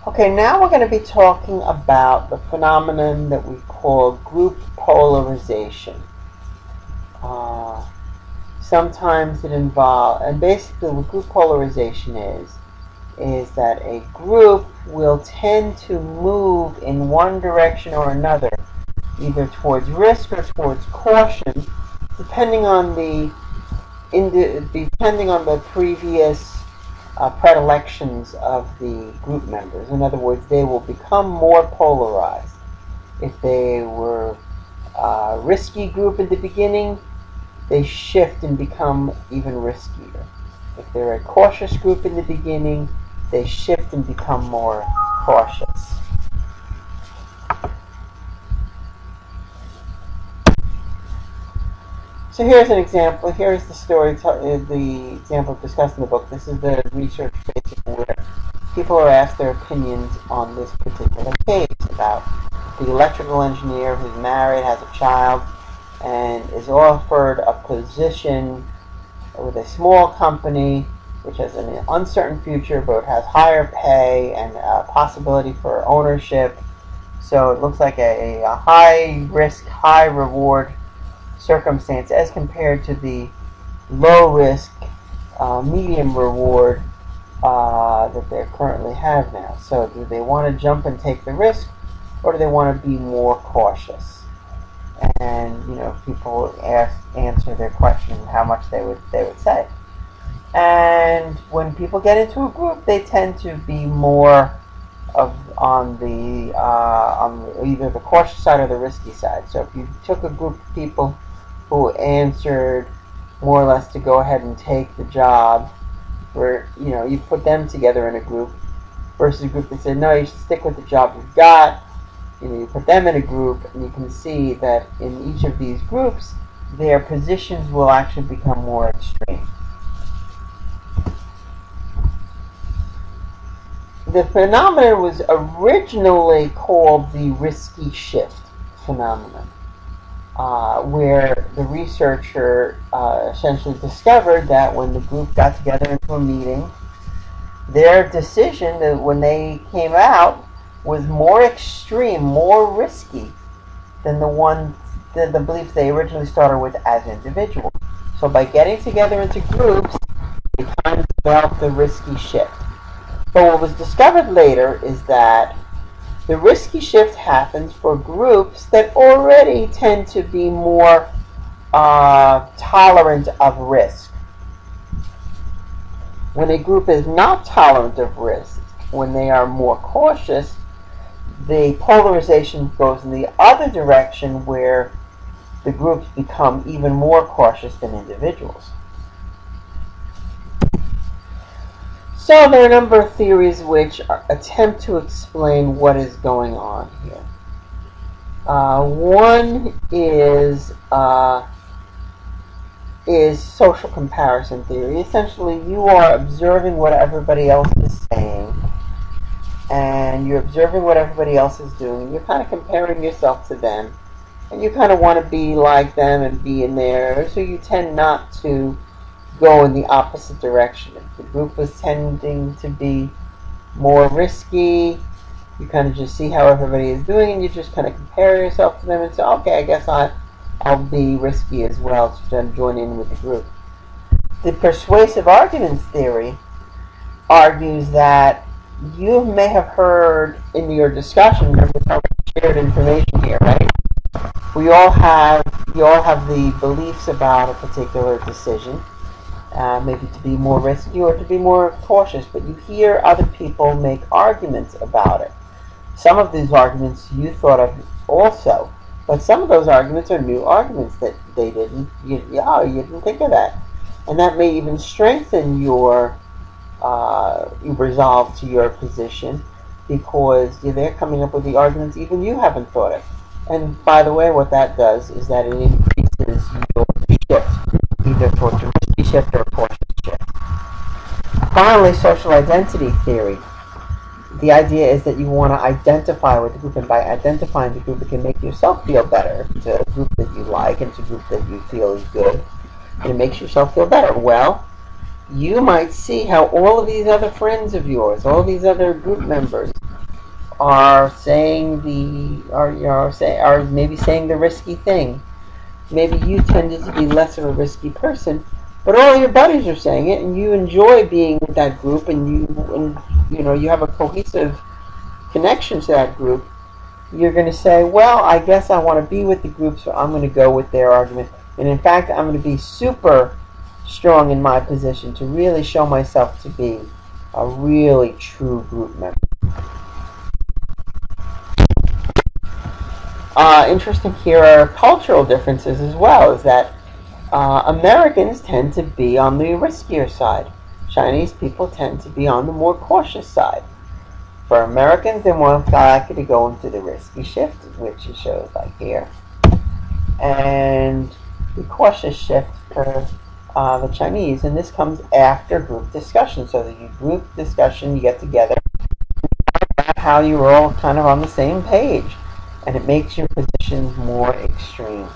Okay, now we're going to be talking about the phenomenon that we call group polarization. Uh, Sometimes it involves, and basically what group polarization is that a group will tend to move in one direction or another, either towards risk or towards caution, depending on the previous predilections of the group members. In other words, they will become more polarized. If they were a risky group in the beginning, they shift and become even riskier. If they're a cautious group in the beginning, they shift and become more cautious. So here's an example. Here's the story, the example discussed in the book. This is the research basically where people are asked their opinions on this particular case about the electrical engineer who's married, has a child, and is offered a position with a small company which has an uncertain future but has higher pay and a possibility for ownership. So it looks like a high risk, high reward circumstance as compared to the low risk, medium reward that they currently have now. So do they want to jump and take the risk, or do they want to be more cautious? And people answer their question how much they would say. And when people get into a group, they tend to be more on either the cautious side or the risky side. So if you took a group of people who answered more or less to go ahead and take the job, where you put them together in a group, versus a group that said no, you should stick with the job you've got. You put them in a group, and you can see that in each of these groups, their positions will actually become more extreme. The phenomenon was originally called the risky shift phenomenon, where the researcher essentially discovered that when the group got together into a meeting, their decision that when they came out was more extreme, more risky than the beliefs they originally started with as individuals. So by getting together into groups, they kind of developed the risky shift. But what was discovered later is that the risky shift happens for groups that already tend to be more tolerant of risk. When a group is not tolerant of risk, when they are more cautious, the polarization goes in the other direction, where the groups become even more cautious than individuals. So there are a number of theories which attempt to explain what is going on here. One is social comparison theory. Essentially, you are observing what everybody else is saying, and you're observing what everybody else is doing, and you're kind of comparing yourself to them, and you kind of want to be like them and be in there, so you tend not to go in the opposite direction. If the group was tending to be more risky, you kind of just see how everybody is doing, and you just kind of compare yourself to them and say, okay, I guess I'll be risky as well to join in with the group. The persuasive arguments theory argues that you may have heard in your discussion, remember how we shared information here, right? You all have the beliefs about a particular decision, maybe to be more risky or to be more cautious, but you hear other people make arguments about it. Some of these arguments you thought of also, but some of those arguments are new arguments that you didn't think of that. And that may even strengthen your resolve to your position, because they're coming up with the arguments even you haven't thought of. And by the way, what that does is that it increases your shift, either towards a risky shift or a cautious shift. Finally, social identity theory. The idea is that you want to identify with the group, and by identifying the group, it can make yourself feel better. If it's a group that you like, and it's a group that you feel is good, and it makes yourself feel better. Well, you might see how all of these other friends of yours, all these other group members, are saying are maybe saying the risky thing. Maybe you tended to be less of a risky person, but all your buddies are saying it, and you enjoy being with that group, and you have a cohesive connection to that group. You're going to say, well, I guess I want to be with the group, so I'm going to go with their argument. And in fact, I'm going to be super strong in my position to really show myself to be a really true group member. Interesting here are cultural differences as well, is that Americans tend to be on the riskier side. Chinese people tend to be on the more cautious side. For Americans, they're more likely to go into the risky shift, which it shows like here, and the cautious shift for the Chinese. And this comes after group discussion. So the group discussion, you get together, how you're all kind of on the same page, and it makes your positions more extreme.